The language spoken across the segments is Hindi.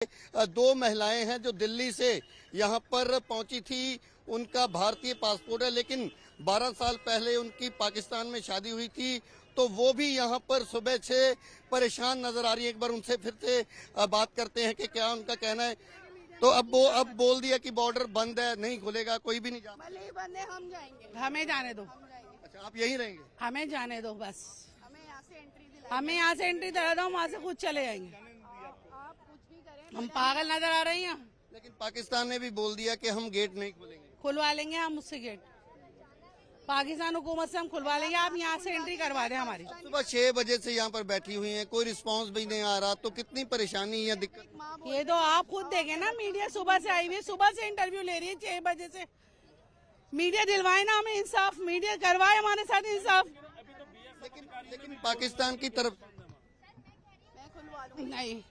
दो महिलाएं हैं जो दिल्ली से यहाँ पर पहुंची थी। उनका भारतीय पासपोर्ट है, लेकिन 12 साल पहले उनकी पाकिस्तान में शादी हुई थी, तो वो भी यहाँ पर सुबह से परेशान नजर आ रही है। एक बार उनसे फिर से बात करते हैं कि क्या उनका कहना है। तो अब बोल दिया कि बॉर्डर बंद है, नहीं खुलेगा, कोई भी नहीं जा। भले ही बंद है, हम जाएंगे। हमें जाने दो। अच्छा, आप यहीं रहेंगे? हमें जाने दो बस। हमें यहाँ से एंट्री दिला। हमें यहाँ से एंट्री दिला दो, हम वहाँ से खुद चले जाएंगे। आप कुछ भी करें, हम पागल नजर आ रही हैं। लेकिन पाकिस्तान ने भी बोल दिया कि हम गेट नहीं खोलेंगे। खुलवा लेंगे हम उससे गेट, पाकिस्तान हुकूमत से हम खुलवा लेंगे। आप यहाँ से एंट्री करवा दें हमारी। सुबह 6 बजे से यहाँ पर बैठी हुई हैं, कोई रिस्पांस भी नहीं आ रहा, तो कितनी परेशानी है, दिक्कत। ये तो आप खुद देखें ना, मीडिया सुबह से आई हुई है, सुबह से इंटरव्यू ले रही है 6 बजे से। मीडिया दिलवाए ना हमें इंसाफ, मीडिया करवाए हमारे साथ इंसाफ। लेकिन पाकिस्तान की तरफ मैं खुलवा लूंगी। नहीं,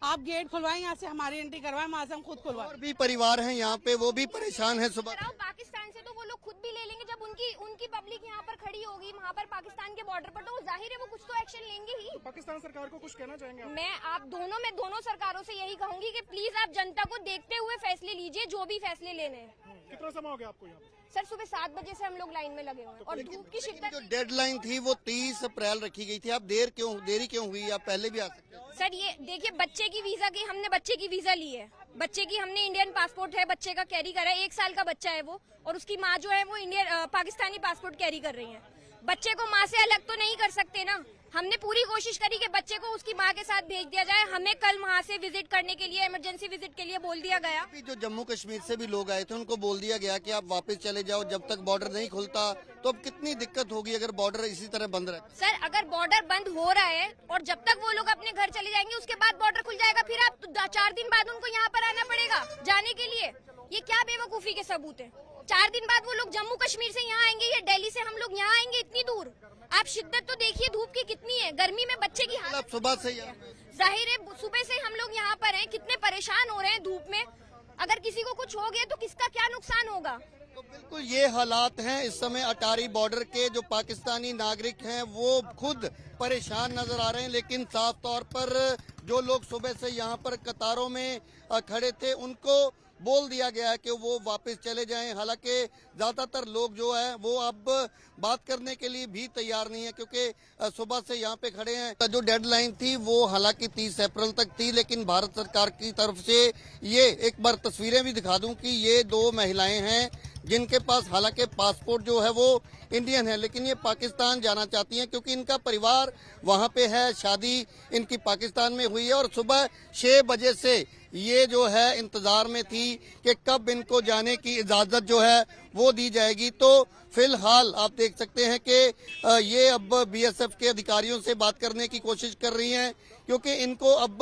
आप गेट खुलवाएं, यहाँ से हमारी एंट्री करवाएं, वहाँ से हम खुद खुलवाएं। और भी परिवार हैं यहाँ पे, वो भी परेशान है। सुबह पाकिस्तान से तो वो लोग खुद भी ले लेंगे, जब उनकी पब्लिक यहाँ पर खड़ी होगी वहाँ पर पाकिस्तान के बॉर्डर पर, तो वो जाहिर है वो कुछ तो एक्शन लेंगे ही। पाकिस्तान सरकार को कुछ कहना चाहेंगे आप? मैं दोनों सरकारों से यही कहूंगी कि प्लीज आप जनता को देखते हुए फैसले लीजिए, जो भी फैसले लेने हैं। कितना समय हो गया आपको यहाँ? सर सुबह 7 बजे से हम लोग लाइन में लगे हुए हैं और धूप की शिद्दत। जो डेडलाइन थी वो 30 अप्रैल रखी गई थी। आप देरी क्यों हुई? आप पहले भी आ सकते थे। सर ये देखिए, बच्चे की वीजा की हमने बच्चे की वीजा ली है, बच्चे की हमने इंडियन पासपोर्ट है, बच्चे का कैरी करा है। 1 साल का बच्चा है वो, और उसकी माँ जो है वो पाकिस्तानी पासपोर्ट कैरी कर रही है। बच्चे को माँ से अलग तो नहीं कर सकते ना। हमने पूरी कोशिश करी कि बच्चे को उसकी माँ के साथ भेज दिया जाए। हमें कल वहाँ से विजिट करने के लिए, इमरजेंसी विजिट के लिए बोल दिया गया। जो जम्मू कश्मीर से भी लोग आए थे उनको बोल दिया गया कि आप वापस चले जाओ, जब तक बॉर्डर नहीं खुलता। तो अब कितनी दिक्कत होगी अगर बॉर्डर इसी तरह बंद रहे? सर अगर बॉर्डर बंद हो रहा है और जब तक वो लोग अपने घर चले जाएंगे, उसके बाद बॉर्डर खुल जाएगा, फिर आप 4 दिन बाद उनको यहाँ पर आना पड़ेगा जाने के लिए। ये क्या बेवकूफी के सबूत है? 4 दिन बाद वो लोग जम्मू कश्मीर से यहाँ आएंगे या दिल्ली से हम लोग यहाँ आएंगे इतनी दूर? आप शिद्दत तो देखिए धूप की कितनी है, गर्मी में बच्चे की हालत। सुबह से जाहिर है सुबह से हम लोग यहाँ पर हैं, कितने परेशान हो रहे हैं धूप में। अगर किसी को कुछ हो गया तो किसका क्या नुकसान होगा? तो बिल्कुल ये हालात हैं इस समय अटारी बॉर्डर के। जो पाकिस्तानी नागरिक हैं वो खुद परेशान नजर आ रहे हैं, लेकिन साफ तौर पर जो लोग सुबह से यहाँ पर कतारों में खड़े थे उनको बोल दिया गया है कि वो वापस चले जाएं। हालांकि ज्यादातर लोग जो है वो अब बात करने के लिए भी तैयार नहीं है, क्योंकि सुबह से यहाँ पे खड़े हैं। जो डेडलाइन थी वो हालांकि 30 अप्रैल तक थी, लेकिन भारत सरकार की तरफ से ये एक बार तस्वीरें भी दिखा दूं कि ये 2 महिलाएं हैं जिनके पास हालांकि पासपोर्ट जो है वो इंडियन है, लेकिन ये पाकिस्तान जाना चाहती हैं क्योंकि इनका परिवार वहाँ पे है, शादी इनकी पाकिस्तान में हुई है। और सुबह 6 बजे से ये जो है इंतजार में थी कि कब इनको जाने की इजाजत जो है वो दी जाएगी। तो फिलहाल आप देख सकते हैं कि ये अब बीएसएफ के अधिकारियों से बात करने की कोशिश कर रही हैं, क्योंकि इनको अब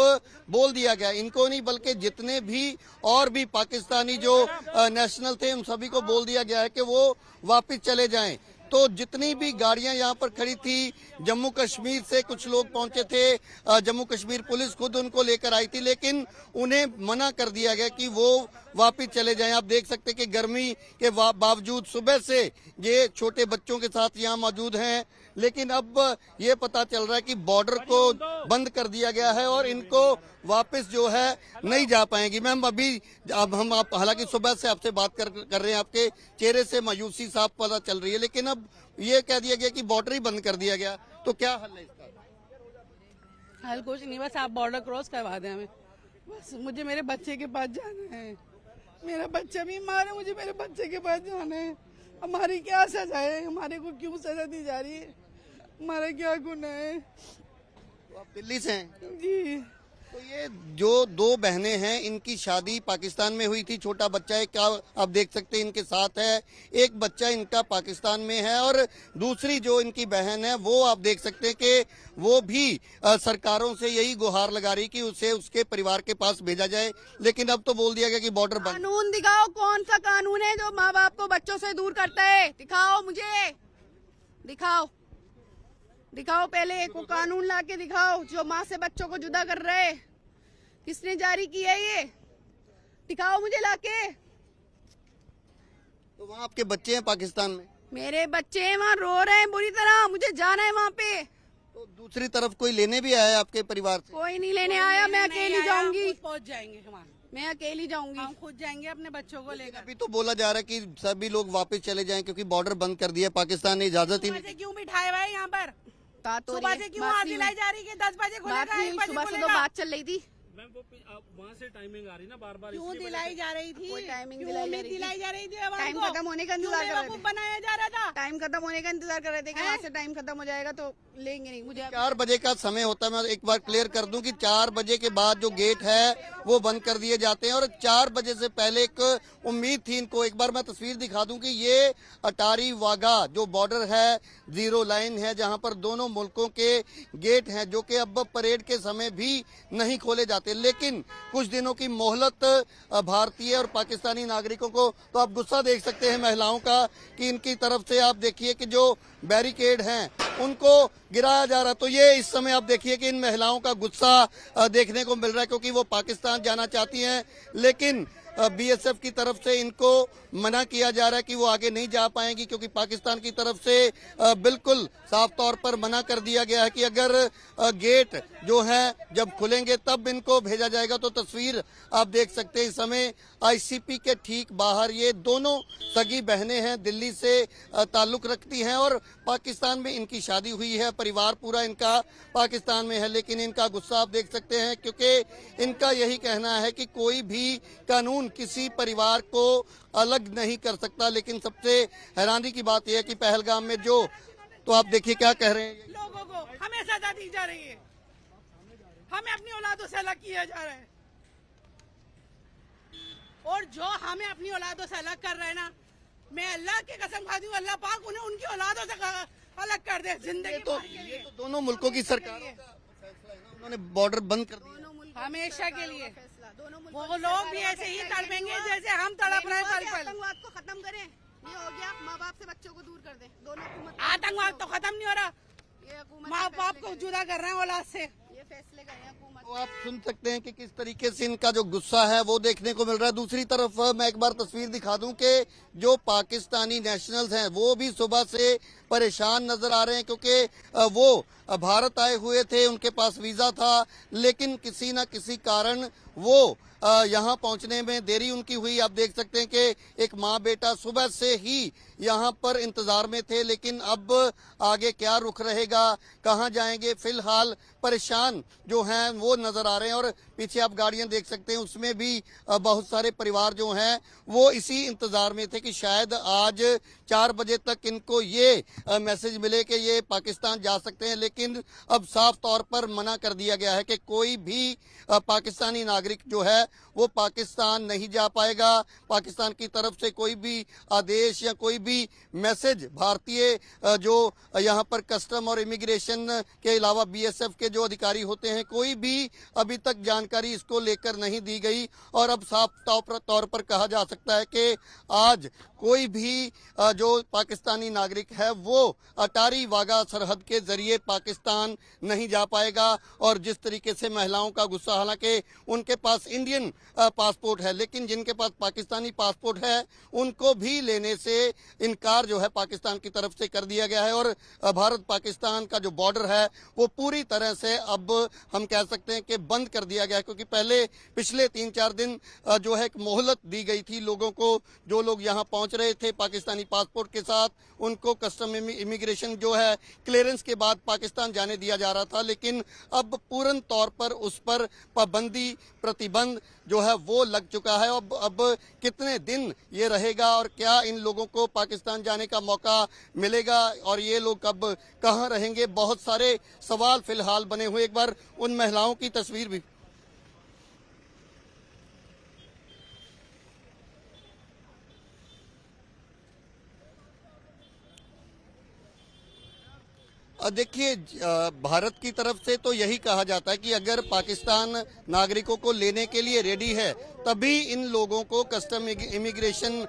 बोल दिया गया, इनको नहीं बल्कि जितने भी और भी पाकिस्तानी जो नेशनल थे उन सभी को बोल दिया गया है कि वो वापस चले जाएं। तो जितनी भी गाड़ियां यहाँ पर खड़ी थी, जम्मू कश्मीर से कुछ लोग पहुंचे थे, जम्मू कश्मीर पुलिस खुद उनको लेकर आई थी, लेकिन उन्हें मना कर दिया गया कि वो वापस चले जाएं। आप देख सकते हैं कि गर्मी के बावजूद सुबह से ये छोटे बच्चों के साथ यहाँ मौजूद हैं, लेकिन अब ये पता चल रहा है कि बॉर्डर को बंद कर दिया गया है और इनको वापस जो है नहीं जा पाएंगी। मैम अब हम हालांकि सुबह से आपसे बात कर रहे हैं, आपके चेहरे से मायूसी साफ पता चल रही है, लेकिन अब ये कह दिया गया कि बॉर्डर ही बंद कर दिया गया, तो क्या हल है इसका? हल कुछ नहीं, बस आप बॉर्डर क्रॉस करवा दें हमें। बस मुझे मेरे बच्चे के पास जाना है, मेरा बच्चा बीमार है, मुझे मेरे बच्चे के पास जाना है। हमारी क्या सजा है? हमारे को क्यों सजा दी जा रही है? हमारा क्या गुनाह है? तो आप दिल्ली से हैं? जी। तो ये जो 2 बहनें हैं इनकी शादी पाकिस्तान में हुई थी, छोटा बच्चा है, क्या आप देख सकते हैं इनके साथ है, एक बच्चा इनका पाकिस्तान में है, और दूसरी जो इनकी बहन है वो आप देख सकते हैं कि वो भी सरकारों से यही गुहार लगा रही कि उसे उसके परिवार के पास भेजा जाए, लेकिन अब तो बोल दिया गया कि बॉर्डर बंद। कानून दिखाओ, कौन सा कानून है जो माँ बाप को बच्चों से दूर करता है? दिखाओ मुझे, दिखाओ पहले एक कानून ला के दिखाओ जो माँ से बच्चों को जुदा कर रहा है। किसने जारी किया ये? दिखाओ मुझे लाके। तो वहाँ आपके बच्चे हैं पाकिस्तान में? मेरे बच्चे हैं वहाँ, रो रहे हैं बुरी तरह, मुझे जाना है वहाँ पे। तो दूसरी तरफ कोई लेने भी आया है आपके परिवार से? कोई नहीं लेने आया, मैं अकेली जाऊंगी, पहुंच जाएंगे वहाँ, मैं अकेली जाऊंगी। हम खुद जाएंगे अपने बच्चों को लेकर। अभी तो बोला जा रहा है कि सभी लोग वापस चले जाएं क्योंकि बॉर्डर बंद कर दिया, पाकिस्तान ने इजाजत ही सुबह से क्यों बिठाए हुए हैं यहाँ पर? बात हो सुबह रही से है, क्यों बात आग नहीं दिलाई हुई। जा रही है कि 10 बजे खुलेगा, बात नहीं 1 हुई, बजे सुबह से तो खुलेगा? बात चल रही थी। मैम वो वहाँ से टाइमिंग आ रही ना बार बार, क्यों दिलाई जा रही थी? कोई टाइमिंग क्यों दिलाई जा उम्मीद रही थी? दिलाई जा रही थी? टाइम खत्म होने का इंतजार कर रहे थे, बनाया जा रहा था। टाइम खत्म होने का इंतजार कर रहे थे कि वहाँ से टाइम खत्म हो जाएगा तो लेंगे नहीं। मुझे 4 बजे का समय होता है। मैं एक बार क्लियर कर दूं कि 4 बजे के बाद जो गेट है वो बंद कर दिए जाते हैं और 4 बजे से पहले एक उम्मीद थी इनको। एक बार मैं तस्वीर दिखा दूं कि ये अटारी वाघा जो बॉर्डर है, जीरो लाइन है जहां पर दोनों मुल्कों के गेट हैं जो कि अब परेड के समय भी नहीं खोले जाते, लेकिन कुछ दिनों की मोहलत भारतीय और पाकिस्तानी नागरिकों को। तो आप गुस्सा देख सकते हैं महिलाओं का कि इनकी तरफ से आप देखिए कि जो बैरिकेड हैं उनको गिराया जा रहा है। तो ये इस समय आप देखिए कि इन महिलाओं का गुस्सा देखने को मिल रहा है क्योंकि वो पाकिस्तान जाना चाहती हैं, लेकिन बीएसएफ की तरफ से इनको मना किया जा रहा है कि वो आगे नहीं जा पाएंगी क्योंकि पाकिस्तान की तरफ से बिल्कुल साफ तौर पर मना कर दिया गया है कि अगर गेट जो है जब खुलेंगे तब इनको भेजा जाएगा। तो तस्वीर आप देख सकते हैं इस समय आईसीपी के ठीक बाहर ये दोनों सगी बहनें हैं, दिल्ली से ताल्लुक रखती हैं और पाकिस्तान में इनकी शादी हुई है, परिवार पूरा इनका पाकिस्तान में है, लेकिन इनका गुस्सा आप देख सकते हैं क्योंकि इनका यही कहना है कि कोई भी कानून किसी परिवार को अलग नहीं कर सकता। लेकिन सबसे हैरानी की बात यह है कि पहलगाम में जो, तो आप देखिए क्या कह रहे हैं, लोगों को हमें सजा दी जा रही है, हमें अपनी औलादों से अलग किया जा रहा है और जो हमें अपनी औलादों से अलग कर रहे हैं ना, मैं अल्लाह की कसम खाती हूँ, अल्लाह पाक उन्हें उनकी औलादों से अलग कर दे जिंदगी भर के लिए। तो दोनों मुल्कों की सरकारों का फैसला है ना, उन्होंने बॉर्डर बंद कर दिया। हमेशा के लिए वो लोग भी ऐसे ही तड़पेंगे जैसे हम तड़प रहे हैं पल पल। आतंकवाद को खत्म करें, ये हो गया, माँ बाप से बच्चों को दूर कर दें। दोनों हुकूमत आतंकवाद तो खत्म नहीं हो रहा, ये हुकूमत माँ बाप को जुदा कर रहे हैं औलाद से। ये फैसले कर रहे हैं हुकूमत। तो आप सुन सकते हैं कि किस तरीके से इनका जो गुस्सा है वो देखने को मिल रहा है। दूसरी तरफ मैं एक बार तस्वीर दिखा दूं कि जो पाकिस्तानी नेशनल्स हैं वो भी सुबह से परेशान नजर आ रहे हैं क्योंकि वो भारत आए हुए थे, उनके पास वीजा था, लेकिन किसी न किसी कारण वो यहाँ पहुंचने में देरी उनकी हुई। आप देख सकते हैं कि एक माँ बेटा सुबह से ही यहाँ पर इंतजार में थे, लेकिन अब आगे क्या रुख रहेगा, कहाँ जाएंगे, फिलहाल परेशान जो हैं वो नजर आ रहे हैं। और पीछे आप गाड़ियां देख सकते हैं, उसमें भी बहुत सारे परिवार जो हैं वो इसी इंतजार में थे कि शायद आज 4 बजे तक इनको ये मैसेज मिले कि ये पाकिस्तान जा सकते हैं, लेकिन अब साफ तौर पर मना कर दिया गया है कि कोई भी पाकिस्तानी नागरिक जो है वो पाकिस्तान नहीं जा पाएगा। पाकिस्तान की तरफ से कोई भी आदेश या कोई भी मैसेज भारतीय जो यहाँ पर कस्टम और इमिग्रेशन के अलावा बीएसएफ के जो अधिकारी होते हैं, कोई भी अभी तक जानकारी इसको लेकर नहीं दी गई। और अब साफ तौर पर कहा जा सकता है कि आज कोई भी जो पाकिस्तानी नागरिक है वो अटारी वाघा सरहद के जरिए पाकिस्तान नहीं जा पाएगा। और जिस तरीके से महिलाओं का गुस्सा, हालांकि उनके पास इंडियन पासपोर्ट है, लेकिन जिनके पास पाकिस्तानी पासपोर्ट है उनको भी लेने से इनकार जो है पाकिस्तान की तरफ से कर दिया गया है। और भारत पाकिस्तान का जो बॉर्डर है वो पूरी तरह से अब हम कह सकते हैं कि बंद कर दिया गया है, क्योंकि पहले पिछले 3-4 दिन जो है एक मोहलत दी गई थी लोगों को, जो लोग यहाँ पहुंच रहे थे पाकिस्तानी पासपोर्ट के साथ, उनको कस्टम इमिग्रेशन जो है क्लियरेंस के बाद पाकिस्तान जाने दिया जा रहा था। लेकिन अब पूर्ण तौर पर उस पर पाबंदी, प्रतिबंध जो है वो लग चुका है। अब कितने दिन ये रहेगा और क्या इन लोगों को पाकिस्तान जाने का मौका मिलेगा और ये लोग अब कहाँ रहेंगे, बहुत सारे सवाल फिलहाल बने हुए। एक बार उन महिलाओं की तस्वीर भी देखिए, भारत की तरफ से तो यही कहा जाता है कि अगर पाकिस्तान नागरिकों को लेने के लिए रेडी है तभी इन लोगों को कस्टम इमिग्रेशन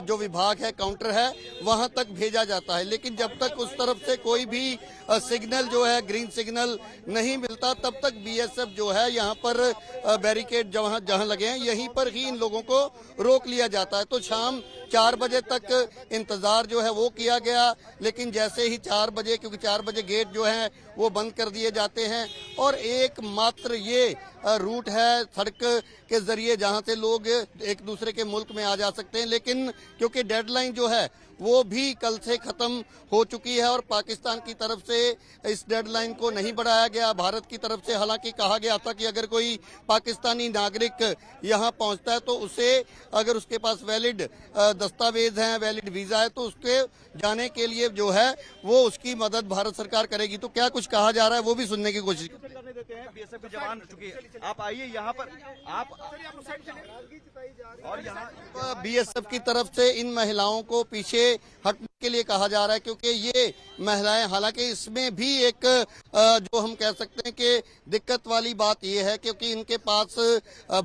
जो विभाग है, काउंटर है, वहां तक भेजा जाता है। लेकिन जब तक उस तरफ से कोई भी सिग्नल जो है, ग्रीन सिग्नल नहीं मिलता, तब तक बीएसएफ जो है यहाँ पर बैरिकेड जहाँ लगे हैं यहीं पर ही इन लोगों को रोक लिया जाता है। तो शाम 4 बजे तक इंतजार जो है वो किया गया, लेकिन जैसे ही 4 बजे, क्योंकि 4 बजे गेट जो है वो बंद कर दिए जाते हैं और एकमात्र ये रूट है सड़क के जरिए जहां से लोग एक दूसरे के मुल्क में आ जा सकते हैं। लेकिन क्योंकि डेडलाइन जो है वो भी कल से खत्म हो चुकी है और पाकिस्तान की तरफ से इस डेडलाइन को नहीं बढ़ाया गया। भारत की तरफ से हालांकि कहा गया था कि अगर कोई पाकिस्तानी नागरिक यहां पहुंचता है तो उसे, अगर उसके पास वैलिड दस्तावेज हैं, वैलिड वीजा है, तो उसके जाने के लिए जो है वो उसकी मदद भारत सरकार करेगी। तो क्या कुछ कहा जा रहा है वो भी सुनने की कोशिश करने देते हैं। बीएसएफ के जवान, चुकी आप आइए यहाँ पर, आप और यहाँ बीएसएफ की तरफ से इन महिलाओं को पीछे हटने के लिए कहा जा रहा है, क्योंकि ये महिलाएं, हालांकि इसमें भी एक जो हम कह सकते हैं कि दिक्कत वाली बात ये है क्योंकि इनके पास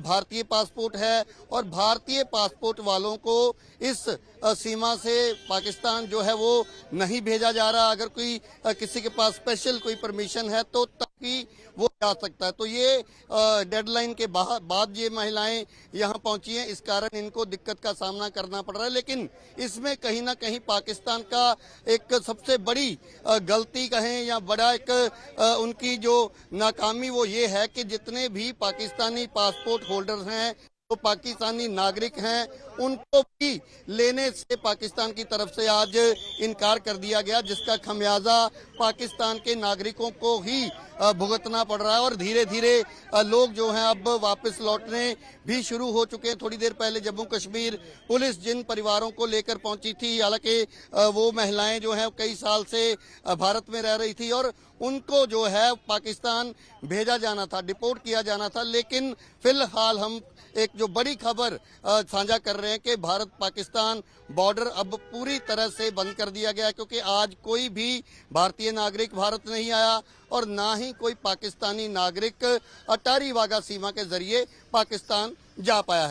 भारतीय पासपोर्ट है और भारतीय पासपोर्ट वालों को इस सीमा से पाकिस्तान जो है वो नहीं भेजा जा रहा। अगर कोई किसी के पास स्पेशल कोई परमिशन है तो तभी वो जा सकता है। तो ये डेडलाइन के बाद ये महिलाएं यहाँ पहुंची हैं, इस कारण इनको दिक्कत का सामना करना पड़ रहा है। लेकिन इसमें कहीं ना कहीं पाकिस्तान का एक सबसे बड़ी गलती कहें या बड़ा एक उनकी जो नाकामी वो ये है कि जितने भी पाकिस्तानी पासपोर्ट होल्डर्स हैं, तो पाकिस्तानी नागरिक हैं, उनको भी लेने से पाकिस्तान की तरफ से आज इनकार कर दिया गया, जिसका खमियाजा पाकिस्तान के नागरिकों को ही भुगतना पड़ रहा है। और धीरे धीरे लोग जो हैं अब वापस लौटने भी शुरू हो चुके हैं। थोड़ी देर पहले जम्मू कश्मीर पुलिस जिन परिवारों को लेकर पहुंची थी, हालांकि वो महिलाएं जो हैं कई साल से भारत में रह रही थी और उनको जो है पाकिस्तान भेजा जाना था, डिपोर्ट किया जाना था। लेकिन फिलहाल हम एक जो बड़ी खबर साझा कर रहे हैं कि भारत पाकिस्तान बॉर्डर अब पूरी तरह से बंद कर दिया गया, क्योंकि आज कोई भी भारतीय नागरिक भारत नहीं आया और ना ही कोई पाकिस्तानी नागरिक अटारी वाघा सीमा के जरिए पाकिस्तान जा पाया है।